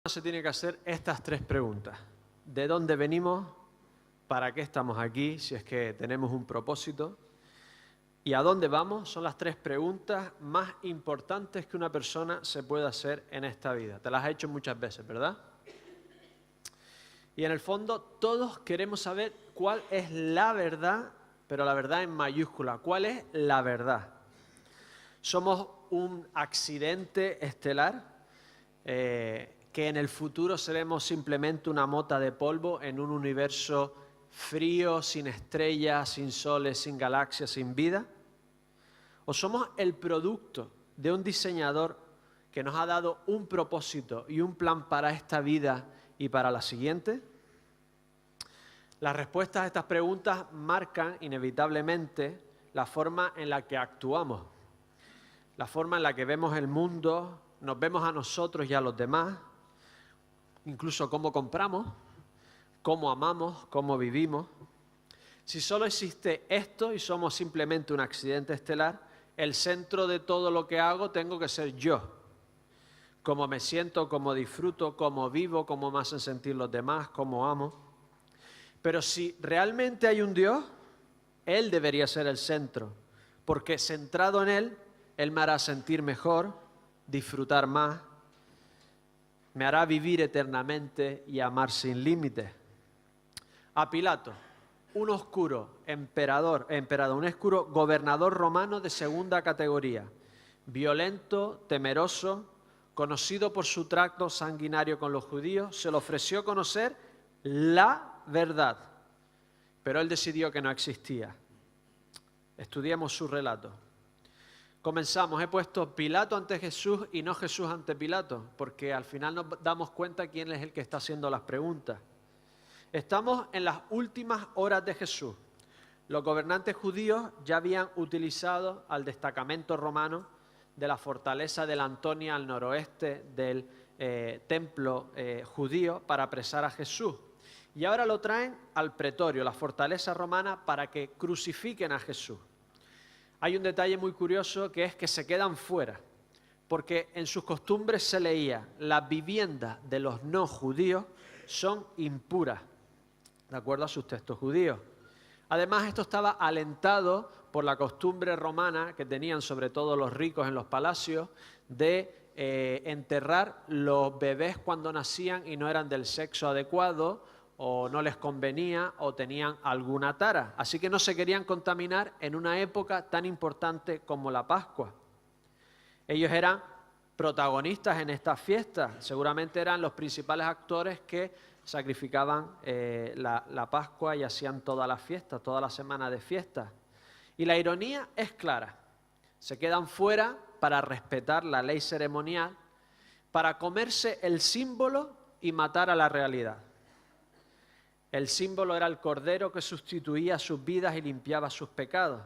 Se tiene que hacer estas tres preguntas. ¿De dónde venimos? ¿Para qué estamos aquí? Si es que tenemos un propósito. ¿Y a dónde vamos? Son las tres preguntas más importantes que una persona se puede hacer en esta vida. Te las has hecho muchas veces, ¿verdad? Y en el fondo todos queremos saber cuál es la verdad, pero la verdad en mayúscula. ¿Cuál es la verdad? Somos un accidente estelar que en el futuro seremos simplemente una mota de polvo en un universo frío, sin estrellas, sin soles, sin galaxias, sin vida. ¿O somos el producto de un diseñador que nos ha dado un propósito y un plan para esta vida y para la siguiente? Las respuestas a estas preguntas marcan inevitablemente la forma en la que actuamos, la forma en la que vemos el mundo, nos vemos a nosotros y a los demás, incluso cómo compramos, cómo amamos, cómo vivimos. Si solo existe esto y somos simplemente un accidente estelar, el centro de todo lo que hago tengo que ser yo. Cómo me siento, cómo disfruto, cómo vivo, cómo me hacen sentir los demás, cómo amo. Pero si realmente hay un Dios, Él debería ser el centro, porque centrado en Él, Él me hará sentir mejor, disfrutar más, me hará vivir eternamente y amar sin límites. A Pilato, un oscuro un oscuro gobernador romano de segunda categoría, violento, temeroso, conocido por su trato sanguinario con los judíos, se le ofreció conocer la verdad, pero él decidió que no existía. Estudiemos su relato. Comenzamos, he puesto Pilato ante Jesús y no Jesús ante Pilato, porque al final nos damos cuenta quién es el que está haciendo las preguntas. Estamos en las últimas horas de Jesús. Los gobernantes judíos ya habían utilizado al destacamento romano de la fortaleza de la Antonia al noroeste del templo judío para apresar a Jesús. Y ahora lo traen al pretorio, la fortaleza romana, para que crucifiquen a Jesús. Hay un detalle muy curioso que es que se quedan fuera, porque en sus costumbres se leía: las viviendas de los no judíos son impuras, de acuerdo a sus textos judíos. Además, esto estaba alentado por la costumbre romana que tenían sobre todo los ricos en los palacios de enterrar los bebés cuando nacían y no eran del sexo adecuado, o no les convenía, o tenían alguna tara. Así que no se querían contaminar en una época tan importante como la Pascua. Ellos eran protagonistas en estas fiestas, seguramente eran los principales actores que sacrificaban la Pascua y hacían todas las fiestas, toda la semana de fiestas. Y la ironía es clara: se quedan fuera para respetar la ley ceremonial, para comerse el símbolo y matar a la realidad. El símbolo era el cordero que sustituía sus vidas y limpiaba sus pecados,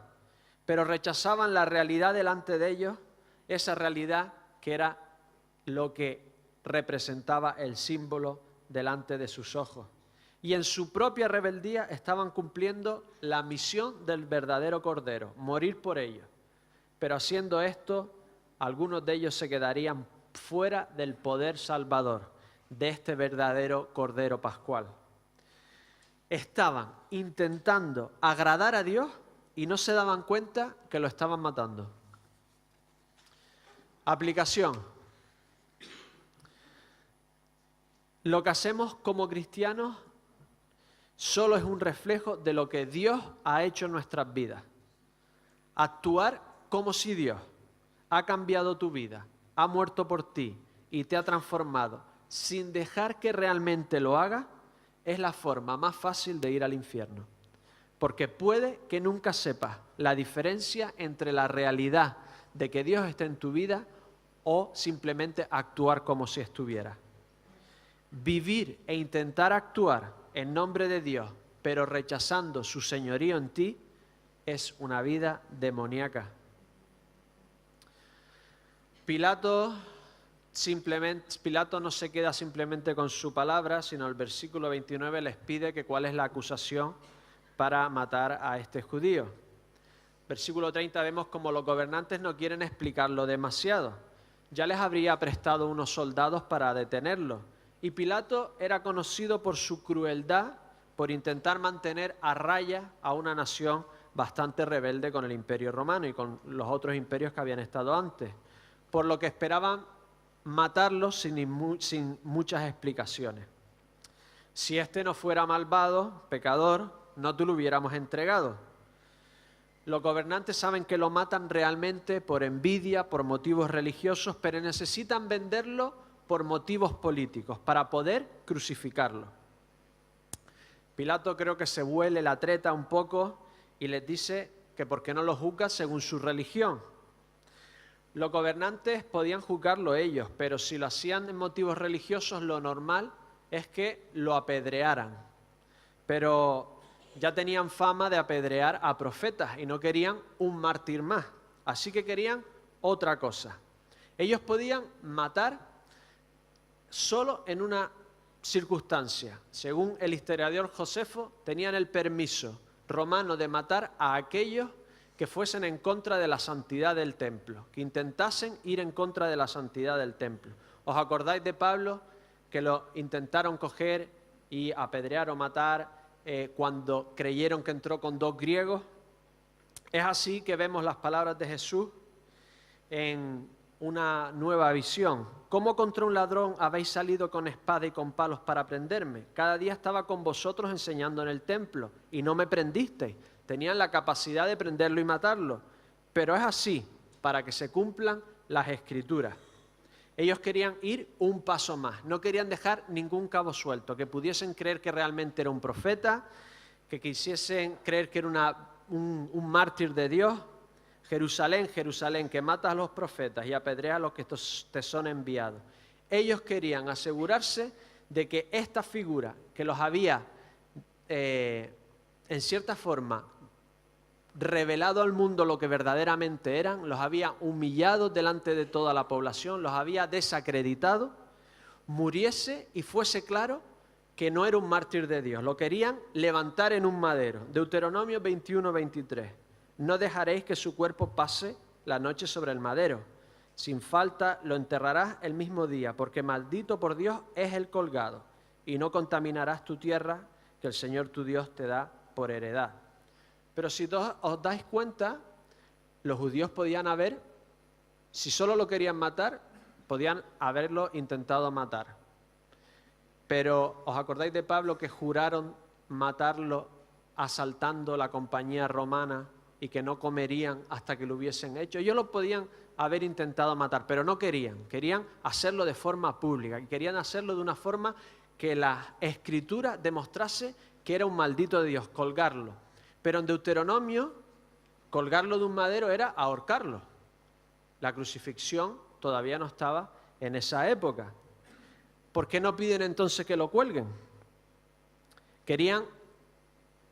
pero rechazaban la realidad delante de ellos, esa realidad que era lo que representaba el símbolo delante de sus ojos. Y en su propia rebeldía estaban cumpliendo la misión del verdadero cordero, morir por ellos. Pero haciendo esto, algunos de ellos se quedarían fuera del poder salvador de este verdadero cordero pascual. Estaban intentando agradar a Dios y no se daban cuenta que lo estaban matando. Aplicación. Lo que hacemos como cristianos solo es un reflejo de lo que Dios ha hecho en nuestras vidas. Actuar como si Dios ha cambiado tu vida, ha muerto por ti y te ha transformado sin dejar que realmente lo haga, es la forma más fácil de ir al infierno. Porque puede que nunca sepas la diferencia entre la realidad de que Dios está en tu vida o simplemente actuar como si estuviera. Vivir e intentar actuar en nombre de Dios, pero rechazando su señorío en ti, es una vida demoníaca. Pilato no se queda simplemente con su palabra, sino el versículo 29 les pide que cuál es la acusación para matar a este judío. Versículo 30 vemos como los gobernantes no quieren explicarlo demasiado. Ya les habría prestado unos soldados para detenerlo. Y Pilato era conocido por su crueldad, por intentar mantener a raya a una nación bastante rebelde con el Imperio Romano y con los otros imperios que habían estado antes, por lo que esperaban matarlo sin muchas explicaciones. Si este no fuera malvado, pecador, no te lo hubiéramos entregado. Los gobernantes saben que lo matan realmente por envidia, por motivos religiosos, pero necesitan venderlo por motivos políticos para poder crucificarlo. Pilato creo que se huele la treta un poco y les dice que por qué no lo juzga según su religión. Los gobernantes podían juzgarlo ellos, pero si lo hacían en motivos religiosos, lo normal es que lo apedrearan. Pero ya tenían fama de apedrear a profetas y no querían un mártir más. Así que querían otra cosa. Ellos podían matar solo en una circunstancia. Según el historiador Josefo, tenían el permiso romano de matar a aquellos que fuesen en contra de la santidad del templo, que intentasen ir en contra de la santidad del templo. ¿Os acordáis de Pablo que lo intentaron coger y apedrear o matar cuando creyeron que entró con 2 griegos? Es así que vemos las palabras de Jesús en una nueva visión. ¿Cómo contra un ladrón habéis salido con espada y con palos para prenderme? Cada día estaba con vosotros enseñando en el templo y no me prendisteis. Tenían la capacidad de prenderlo y matarlo, pero es así para que se cumplan las Escrituras. Ellos querían ir un paso más, no querían dejar ningún cabo suelto, que pudiesen creer que realmente era un profeta, que quisiesen creer que era un mártir de Dios. Jerusalén, Jerusalén, que matas a los profetas y apedreas a los que te son enviados. Ellos querían asegurarse de que esta figura que los había, en cierta forma, revelado al mundo lo que verdaderamente eran, los había humillado delante de toda la población, los había desacreditado, muriese y fuese claro que no era un mártir de Dios. Lo querían levantar en un madero. Deuteronomio 21:23. No dejaréis que su cuerpo pase la noche sobre el madero. Sin falta lo enterrarás el mismo día, porque maldito por Dios es el colgado, y no contaminarás tu tierra que el Señor tu Dios te da por heredad. Pero si os dais cuenta, los judíos podían haber, si solo lo querían matar, podían haberlo intentado matar. Pero ¿os acordáis de Pablo que juraron matarlo asaltando la compañía romana y que no comerían hasta que lo hubiesen hecho? Ellos lo podían haber intentado matar, pero no querían. Querían hacerlo de forma pública y querían hacerlo de una forma que la Escritura demostrase que era un maldito de Dios, colgarlo. Pero en Deuteronomio, colgarlo de un madero era ahorcarlo. La crucifixión todavía no estaba en esa época. ¿Por qué no piden entonces que lo cuelguen? Querían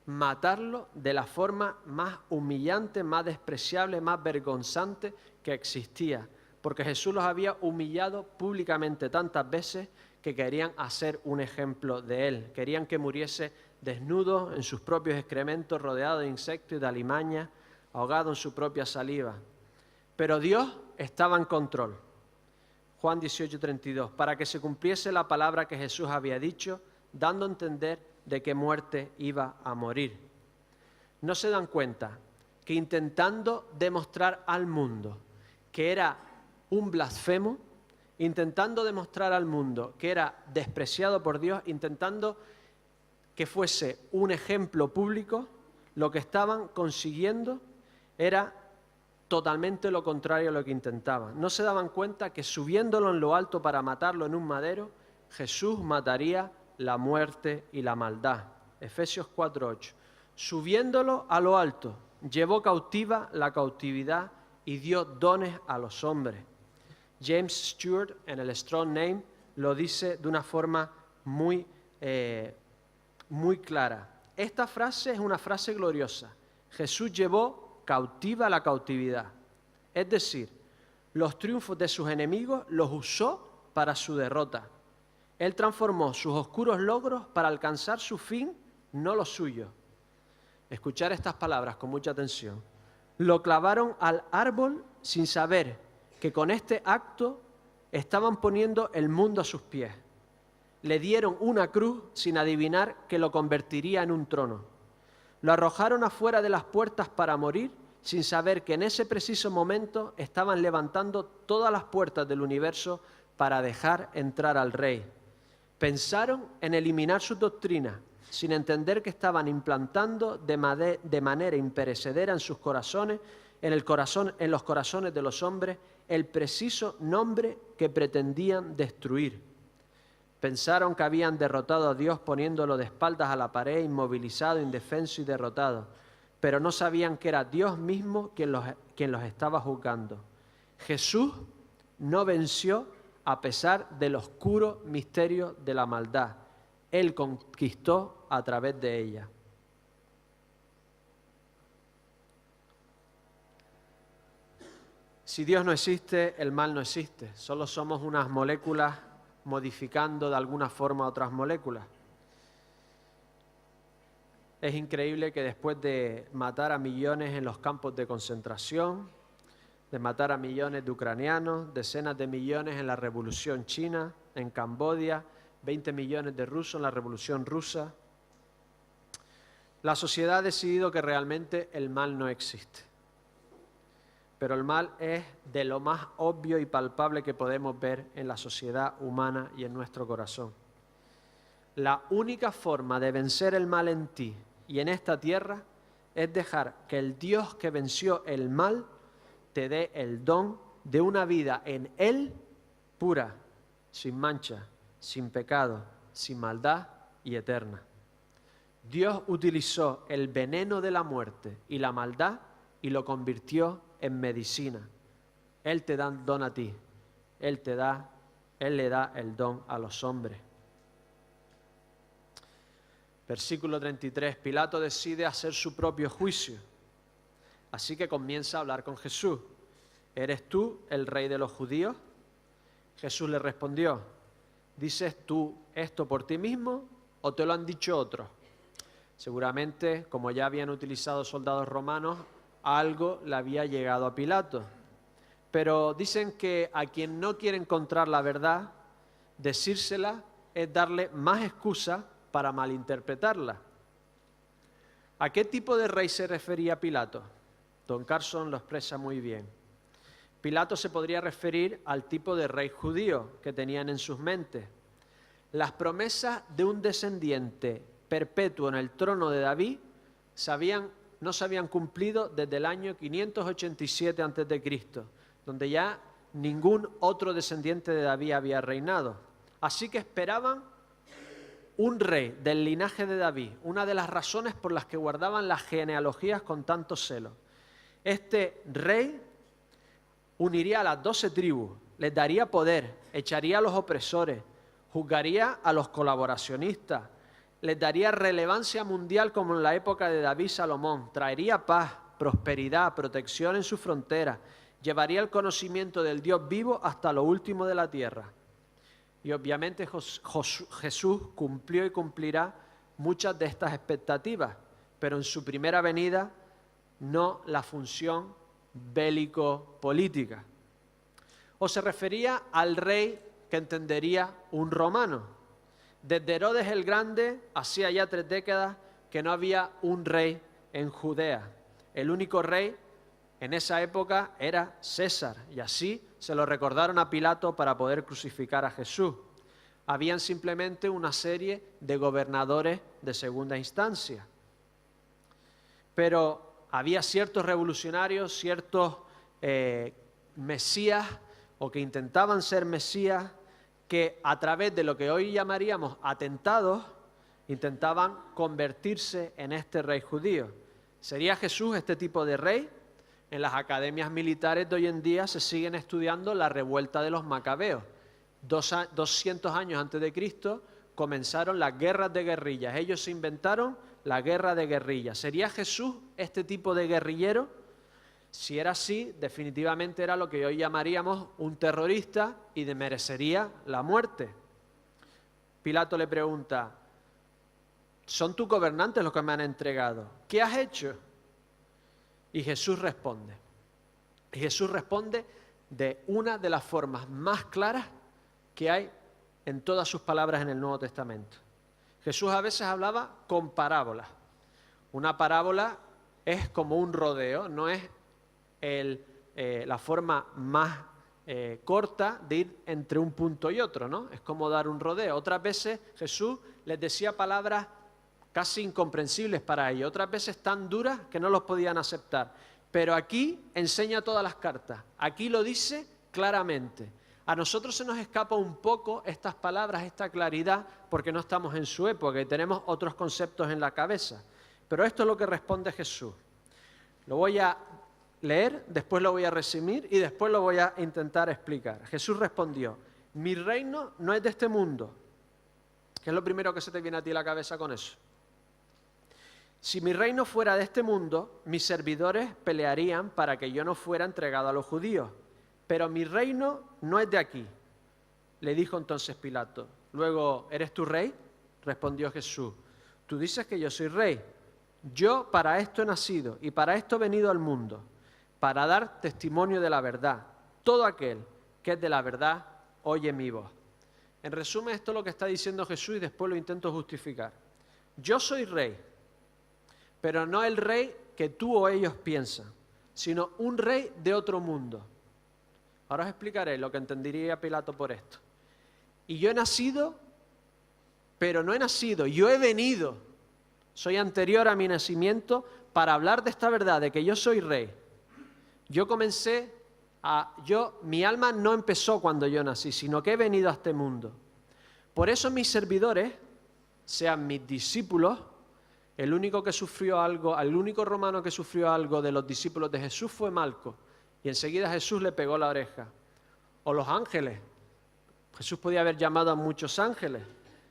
matarlo de la forma más humillante, más despreciable, más vergonzante que existía. Porque Jesús los había humillado públicamente tantas veces que querían hacer un ejemplo de él. Querían que muriese desnudo en sus propios excrementos, rodeado de insectos y de alimañas, ahogado en su propia saliva. Pero Dios estaba en control. Juan 18:32, para que se cumpliese la palabra que Jesús había dicho, dando a entender de qué muerte iba a morir. ¿No se dan cuenta que intentando demostrar al mundo que era un blasfemo, intentando demostrar al mundo que era despreciado por Dios, intentando que fuese un ejemplo público, lo que estaban consiguiendo era totalmente lo contrario a lo que intentaban? ¿No se daban cuenta que subiéndolo en lo alto para matarlo en un madero, Jesús mataría la muerte y la maldad? Efesios 4:8. Subiéndolo a lo alto, llevó cautiva la cautividad y dio dones a los hombres. James Stewart, en el Strong Name, lo dice de una forma muy clara. Esta frase es una frase gloriosa. Jesús llevó cautiva la cautividad. Es decir, los triunfos de sus enemigos los usó para su derrota. Él transformó sus oscuros logros para alcanzar su fin, no los suyos. Escuchar estas palabras con mucha atención. Lo clavaron al árbol sin saber que con este acto estaban poniendo el mundo a sus pies. Le dieron una cruz sin adivinar que lo convertiría en un trono. Lo arrojaron afuera de las puertas para morir, sin saber que en ese preciso momento estaban levantando todas las puertas del universo para dejar entrar al Rey. Pensaron en eliminar sus doctrinas, sin entender que estaban implantando de manera imperecedera en sus corazones, en los corazones de los hombres, el preciso nombre que pretendían destruir. Pensaron que habían derrotado a Dios poniéndolo de espaldas a la pared, inmovilizado, indefenso y derrotado, pero no sabían que era Dios mismo quien los estaba juzgando. Jesús no venció a pesar del oscuro misterio de la maldad. Él conquistó a través de ella. Si Dios no existe, el mal no existe. Solo somos unas moléculas modificando de alguna forma otras moléculas. Es increíble que después de matar a millones en los campos de concentración, de matar a millones de ucranianos, decenas de millones en la Revolución China, en Camboya, 20 millones de rusos en la Revolución Rusa, la sociedad ha decidido que realmente el mal no existe. Pero el mal es de lo más obvio y palpable que podemos ver en la sociedad humana y en nuestro corazón. La única forma de vencer el mal en ti y en esta tierra es dejar que el Dios que venció el mal te dé el don de una vida en Él pura, sin mancha, sin pecado, sin maldad y eterna. Dios utilizó el veneno de la muerte y la maldad y lo convirtió en medicina. Él te da el don a ti. Él le da el don a los hombres. Versículo 33. Pilato decide hacer su propio juicio. Así que comienza a hablar con Jesús. ¿Eres tú el rey de los judíos? Jesús le respondió, ¿dices tú esto por ti mismo o te lo han dicho otros? Seguramente, como ya habían utilizado soldados romanos, algo le había llegado a Pilato. Pero dicen que a quien no quiere encontrar la verdad, decírsela es darle más excusa para malinterpretarla. ¿A qué tipo de rey se refería Pilato? Don Carson lo expresa muy bien. Pilato se podría referir al tipo de rey judío que tenían en sus mentes. Las promesas de un descendiente perpetuo en el trono de David no se habían cumplido desde el año 587 a.C., donde ya ningún otro descendiente de David había reinado. Así que esperaban un rey del linaje de David, una de las razones por las que guardaban las genealogías con tanto celo. Este rey uniría a las 12 tribus, les daría poder, echaría a los opresores, juzgaría a los colaboracionistas, les daría relevancia mundial como en la época de David y Salomón, traería paz, prosperidad, protección en sus fronteras, llevaría el conocimiento del Dios vivo hasta lo último de la tierra. Y obviamente Jesús cumplió y cumplirá muchas de estas expectativas, pero en su primera venida no la función bélico-política. O se refería al rey que entendería un romano. Desde Herodes el Grande, hacía ya 3 décadas que no había un rey en Judea. El único rey en esa época era César, y así se lo recordaron a Pilato para poder crucificar a Jesús. Habían simplemente una serie de gobernadores de segunda instancia. Pero había ciertos revolucionarios, ciertos mesías, o que intentaban ser mesías, que a través de lo que hoy llamaríamos atentados, intentaban convertirse en este rey judío. ¿Sería Jesús este tipo de rey? En las academias militares de hoy en día se siguen estudiando la revuelta de los macabeos. 200 años antes de Cristo comenzaron las guerras de guerrillas. Ellos se inventaron la guerra de guerrillas. ¿Sería Jesús este tipo de guerrillero? Si era así, definitivamente era lo que hoy llamaríamos un terrorista y merecería la muerte. Pilato le pregunta, ¿son tus gobernantes los que me han entregado? ¿Qué has hecho? Y Jesús responde. Y Jesús responde de una de las formas más claras que hay en todas sus palabras en el Nuevo Testamento. Jesús a veces hablaba con parábolas. Una parábola es como un rodeo, no es la forma más corta de ir entre un punto y otro, ¿no? Es como dar un rodeo. Otras veces Jesús les decía palabras casi incomprensibles para ellos, otras veces tan duras que no los podían aceptar. Pero aquí enseña todas las cartas, aquí lo dice claramente. A nosotros se nos escapa un poco estas palabras, esta claridad, porque no estamos en su época y tenemos otros conceptos en la cabeza. Pero esto es lo que responde Jesús. Lo voy a leer, después lo voy a resumir y después lo voy a intentar explicar. Jesús respondió: mi reino no es de este mundo. ¿Qué es lo primero que se te viene a ti a la cabeza con eso? Si mi reino fuera de este mundo, mis servidores pelearían para que yo no fuera entregado a los judíos. Pero mi reino no es de aquí. Le dijo entonces Pilato. Luego, ¿eres tú rey? Respondió Jesús. Tú dices que yo soy rey. Yo para esto he nacido y para esto he venido al mundo, para dar testimonio de la verdad. Todo aquel que es de la verdad, oye mi voz. En resumen, esto es lo que está diciendo Jesús y después lo intento justificar. Yo soy rey, pero no el rey que tú o ellos piensan, sino un rey de otro mundo. Ahora os explicaré lo que entendería Pilato por esto. Y yo he nacido, pero no he nacido, yo he venido. Soy anterior a mi nacimiento para hablar de esta verdad, de que yo soy rey. Mi alma no empezó cuando yo nací, sino que he venido a este mundo. Por eso mis servidores, sean mis discípulos, el único romano que sufrió algo de los discípulos de Jesús fue Malco, y enseguida Jesús le pegó la oreja. O los ángeles, Jesús podía haber llamado a muchos ángeles,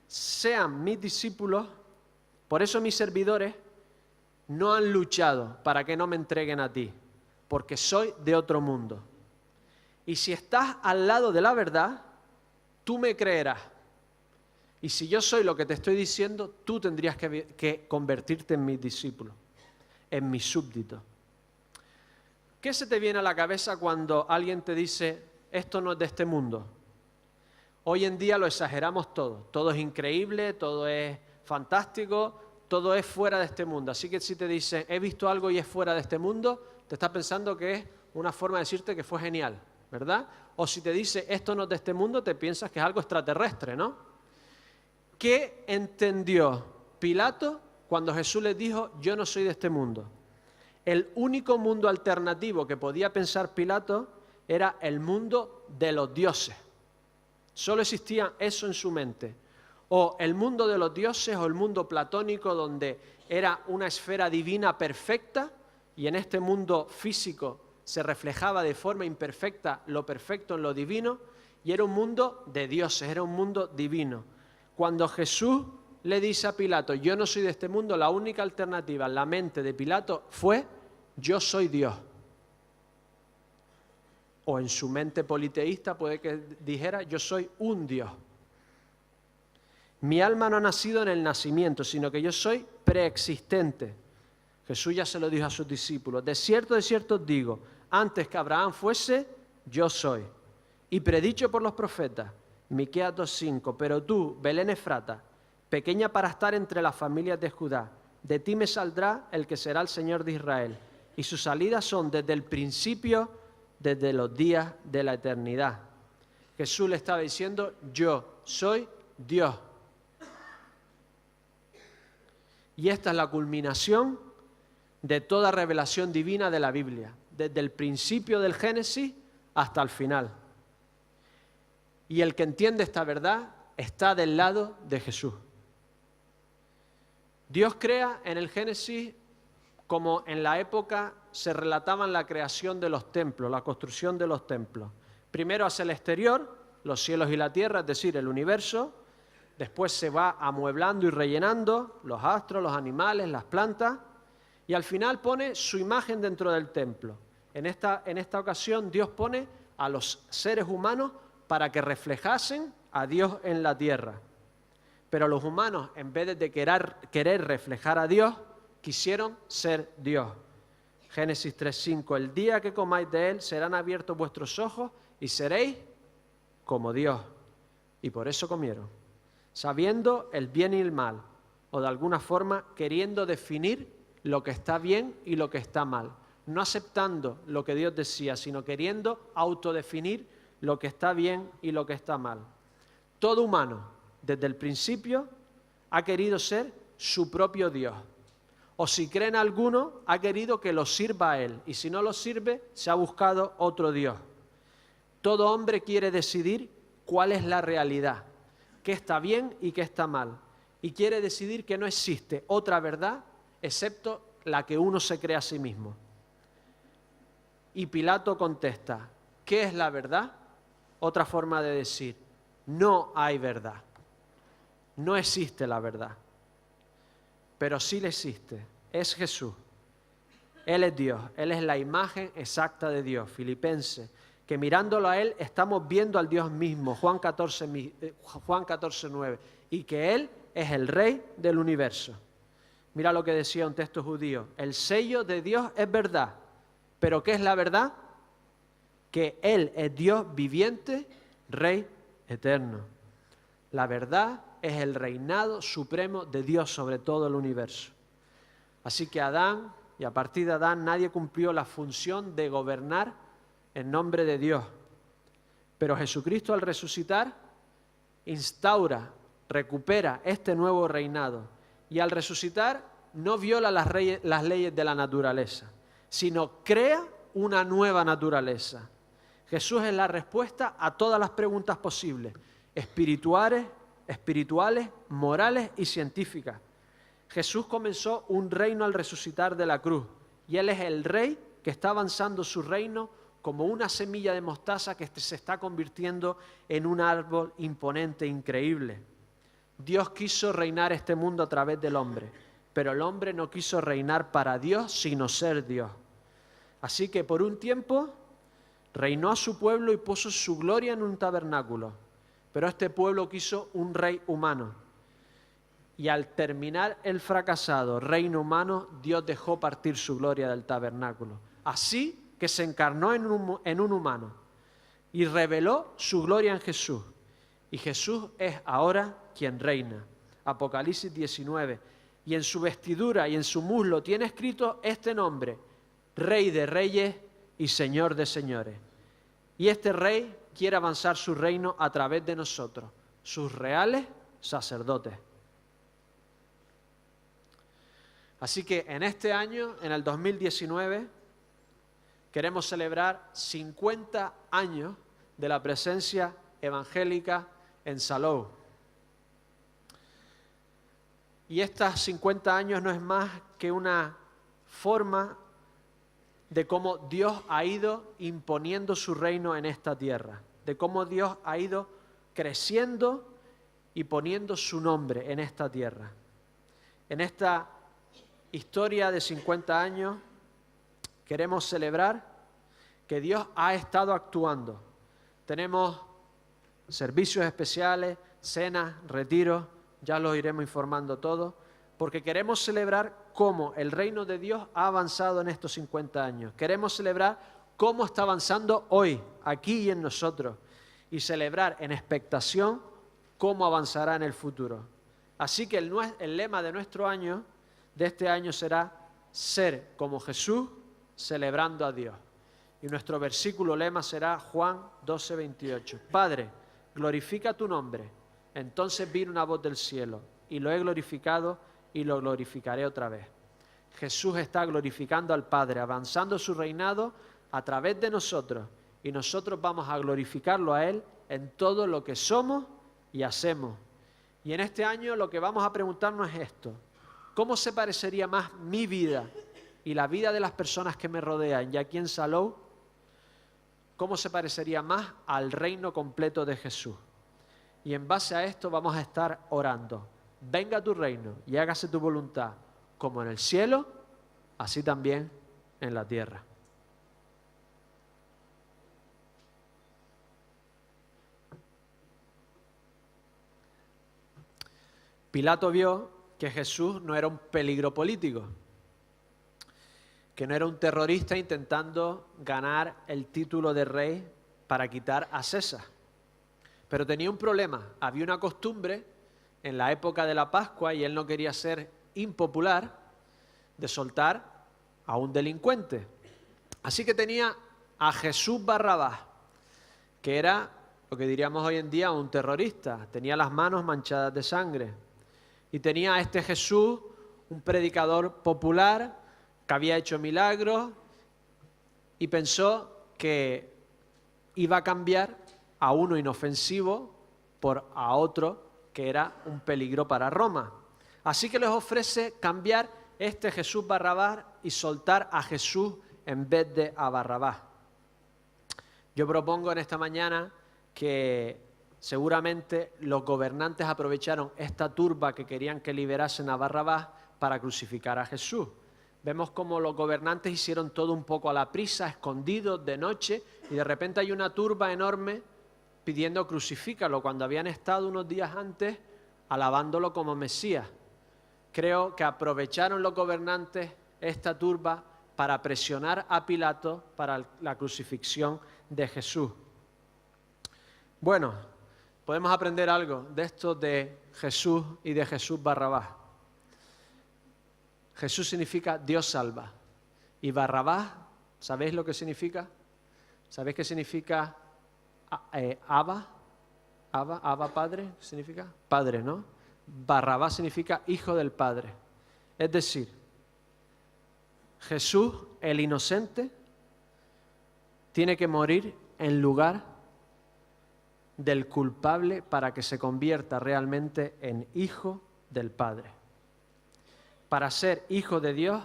sean mis discípulos. Por eso mis servidores no han luchado para que no me entreguen a ti, porque soy de otro mundo. Y si estás al lado de la verdad, tú me creerás. Y si yo soy lo que te estoy diciendo, tú tendrías que convertirte en mis discípulos, en mis súbditos. ¿Qué se te viene a la cabeza cuando alguien te dice, esto no es de este mundo? Hoy en día lo exageramos todo. Todo es increíble, todo es fantástico, todo es fuera de este mundo. Así que si te dicen, he visto algo y es fuera de este mundo, te estás pensando que es una forma de decirte que fue genial, ¿verdad? O si te dice, esto no es de este mundo, te piensas que es algo extraterrestre, ¿no? ¿Qué entendió Pilato cuando Jesús les dijo, yo no soy de este mundo? El único mundo alternativo que podía pensar Pilato era el mundo de los dioses. Solo existía eso en su mente. O el mundo de los dioses o el mundo platónico, donde era una esfera divina perfecta y en este mundo físico se reflejaba de forma imperfecta lo perfecto en lo divino, y era un mundo de dioses, era un mundo divino. Cuando Jesús le dice a Pilato, yo no soy de este mundo, la única alternativa en la mente de Pilato fue, yo soy Dios. O en su mente politeísta puede que dijera, yo soy un Dios. Mi alma no ha nacido en el nacimiento, sino que yo soy preexistente. Jesús ya se lo dijo a sus discípulos. De cierto os digo, antes que Abraham fuese, yo soy. Y predicho por los profetas, Miqueas 2:5, pero tú, Belén Efrata, pequeña para estar entre las familias de Judá, de ti me saldrá el que será el Señor de Israel. Y sus salidas son desde el principio, desde los días de la eternidad. Jesús le estaba diciendo, yo soy Dios. Y esta es la culminación de toda revelación divina de la Biblia, desde el principio del Génesis hasta el final. Y el que entiende esta verdad está del lado de Jesús. Dios crea en el Génesis como en la época se relataban la creación de los templos, la construcción de los templos. Primero hace el exterior, los cielos y la tierra, es decir, el universo. Después se va amueblando y rellenando los astros, los animales, las plantas. Y al final pone su imagen dentro del templo. En esta ocasión Dios pone a los seres humanos para que reflejasen a Dios en la tierra. Pero los humanos, en vez de querer reflejar a Dios, quisieron ser Dios. Génesis 3:5, el día que comáis de él serán abiertos vuestros ojos y seréis como Dios, y por eso comieron, sabiendo el bien y el mal, o de alguna forma queriendo definir lo que está bien y lo que está mal, no aceptando lo que Dios decía, sino queriendo autodefinir lo que está bien y lo que está mal. Todo humano, desde el principio, ha querido ser su propio Dios. O si cree en alguno, ha querido que lo sirva a él. Y si no lo sirve, se ha buscado otro Dios. Todo hombre quiere decidir cuál es la realidad, qué está bien y qué está mal. Y quiere decidir que no existe otra verdad excepto la que uno se cree a sí mismo. Y Pilato contesta, ¿qué es la verdad? Otra forma de decir, no hay verdad. No existe la verdad. Pero sí le existe. Es Jesús. Él es Dios. Él es la imagen exacta de Dios. Filipenses, que mirándolo a Él estamos viendo al Dios mismo. Juan 14:9. Y que Él es el Rey del universo. Mira lo que decía un texto judío. El sello de Dios es verdad. ¿Pero qué es la verdad? Que Él es Dios viviente, Rey eterno. La verdad es el reinado supremo de Dios sobre todo el universo. Así que Adán, y a partir de Adán, nadie cumplió la función de gobernar en nombre de Dios. Pero Jesucristo al resucitar instaura, recupera este nuevo reinado. Y al resucitar no viola las leyes de la naturaleza, sino crea una nueva naturaleza. Jesús es la respuesta a todas las preguntas posibles, espirituales, morales y científicas. Jesús comenzó un reino al resucitar de la cruz y Él es el Rey que está avanzando su reino como una semilla de mostaza que se está convirtiendo en un árbol imponente, increíble. Dios quiso reinar este mundo a través del hombre, pero el hombre no quiso reinar para Dios, sino ser Dios. Así que por un tiempo reinó a su pueblo y puso su gloria en un tabernáculo. Pero este pueblo quiso un rey humano. Y al terminar el fracasado reino humano, Dios dejó partir su gloria del tabernáculo. Así que se encarnó en un humano y reveló su gloria en Jesús. Y Jesús es ahora quien reina. Apocalipsis 19. Y en su vestidura y en su muslo tiene escrito este nombre: Rey de Reyes y Señor de Señores. Y este Rey quiere avanzar su reino a través de nosotros, sus reales sacerdotes. Así que en este año, en el 2019, queremos celebrar 50 años de la presencia evangélica en Salou. Y estos 50 años no es más que una forma de cómo Dios ha ido imponiendo su reino en esta tierra, de cómo Dios ha ido creciendo y poniendo su nombre en esta tierra. En esta historia de 50 años queremos celebrar que Dios ha estado actuando. Tenemos servicios especiales, cenas, retiros, ya los iremos informando todos, porque queremos celebrar cómo el reino de Dios ha avanzado en estos 50 años. Queremos celebrar cómo está avanzando hoy, aquí y en nosotros, y celebrar en expectación cómo avanzará en el futuro. Así que el lema de nuestro año, de este año, será ser como Jesús, celebrando a Dios. Y nuestro versículo lema será Juan 12:28. Padre, glorifica tu nombre. Entonces vino una voz del cielo, y lo he glorificado y lo glorificaré otra vez. Jesús está glorificando al Padre, avanzando su reinado a través de nosotros, y nosotros vamos a glorificarlo a Él en todo lo que somos y hacemos. Y en este año lo que vamos a preguntarnos es esto: ¿cómo se parecería más mi vida y la vida de las personas que me rodean? Y aquí en Salou, ¿cómo se parecería más al reino completo de Jesús? Y en base a esto vamos a estar orando. Venga tu reino y hágase tu voluntad, como en el cielo, así también en la tierra. Pilato vio que Jesús no era un peligro político, que no era un terrorista intentando ganar el título de rey para quitar a César. Pero tenía un problema. Había una costumbre en la época de la Pascua, y él no quería ser impopular, de soltar a un delincuente. Así que tenía a Jesús Barrabás, que era lo que diríamos hoy en día un terrorista. Tenía las manos manchadas de sangre. Y tenía a este Jesús, un predicador popular, que había hecho milagros, y pensó que iba a cambiar a uno inofensivo por a otro que era un peligro para Roma. Así que les ofrece cambiar este Jesús Barrabás y soltar a Jesús en vez de a Barrabás. Yo propongo en esta mañana que seguramente los gobernantes aprovecharon esta turba que querían que liberasen a Barrabás para crucificar a Jesús. Vemos cómo los gobernantes hicieron todo un poco a la prisa, escondidos, de noche, y de repente hay una turba enorme pidiendo crucifícalo, cuando habían estado unos días antes alabándolo como Mesías. Creo que aprovecharon los gobernantes esta turba para presionar a Pilato para la crucifixión de Jesús. Bueno, podemos aprender algo de esto de Jesús y de Jesús Barrabás. Jesús significa Dios salva. Y Barrabás, ¿sabéis lo que significa? ¿Sabéis qué significa Abba? Abba Padre, ¿significa? Padre, ¿no? Barrabás significa hijo del Padre. Es decir, Jesús, el inocente, tiene que morir en lugar del culpable para que se convierta realmente en hijo del Padre. Para ser hijo de Dios,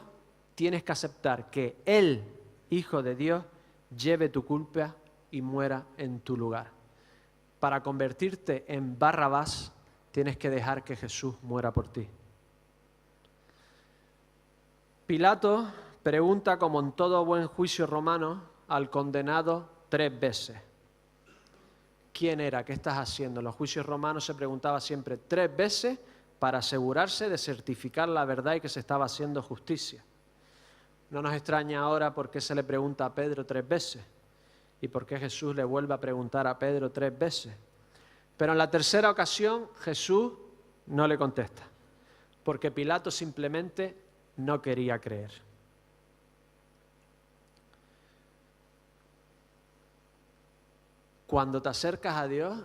tienes que aceptar que el Hijo de Dios lleve tu culpa y muera en tu lugar. Para convertirte en Barrabás, tienes que dejar que Jesús muera por ti. Pilato pregunta, como en todo buen juicio romano, al condenado 3 veces. ¿Quién era? ¿Qué estás haciendo? En los juicios romanos se preguntaba siempre 3 veces para asegurarse de certificar la verdad y que se estaba haciendo justicia. No nos extraña ahora por qué se le pregunta a Pedro 3 veces y por qué Jesús le vuelve a preguntar a Pedro 3 veces. Pero en la tercera ocasión Jesús no le contesta, porque Pilato simplemente no quería creer. Cuando te acercas a Dios,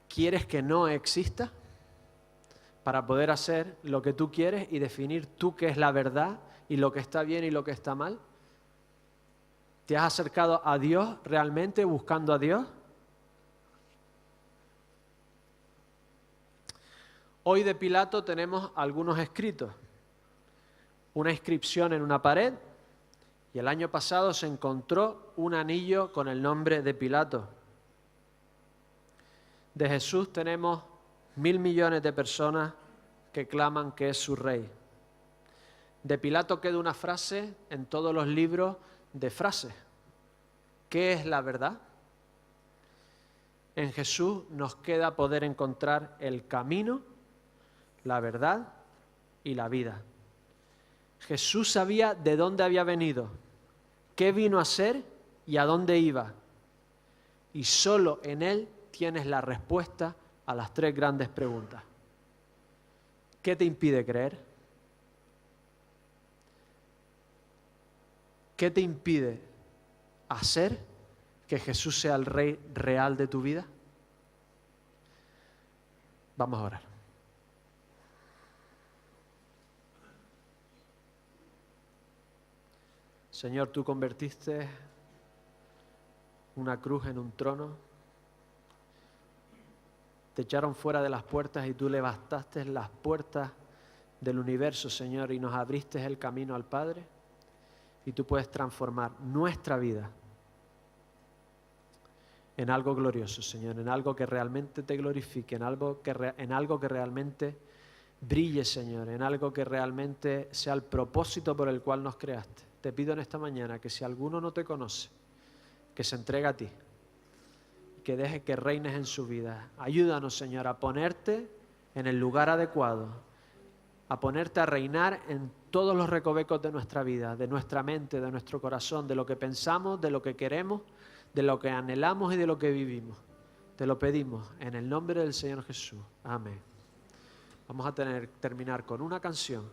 ¿quieres que no exista para poder hacer lo que tú quieres y definir tú qué es la verdad y lo que está bien y lo que está mal? ¿Te has acercado a Dios realmente buscando a Dios? Hoy de Pilato tenemos algunos escritos, una inscripción en una pared, y el año pasado se encontró un anillo con el nombre de Pilato. De Jesús tenemos 1.000 millones de personas que claman que es su rey. De Pilato queda una frase en todos los libros de frases. ¿Qué es la verdad? En Jesús nos queda poder encontrar el camino, la verdad y la vida. Jesús sabía de dónde había venido, qué vino a hacer y a dónde iba. Y solo en Él tienes la respuesta a las 3 grandes preguntas. ¿Qué te impide creer? ¿Qué te impide hacer que Jesús sea el Rey real de tu vida? Vamos a orar. Señor, tú convertiste una cruz en un trono. Te echaron fuera de las puertas y tú levantaste las puertas del universo, Señor, y nos abriste el camino al Padre. Y tú puedes transformar nuestra vida en algo glorioso, Señor, en algo que realmente te glorifique, en algo que realmente brille, Señor, en algo que realmente sea el propósito por el cual nos creaste. Te pido en esta mañana que si alguno no te conoce, que se entregue a ti, que deje que reines en su vida. Ayúdanos, Señor, a ponerte en el lugar adecuado, a ponerte a reinar en todos los recovecos de nuestra vida, de nuestra mente, de nuestro corazón, de lo que pensamos, de lo que queremos, de lo que anhelamos y de lo que vivimos. Te lo pedimos en el nombre del Señor Jesús. Amén. Vamos a terminar con una canción.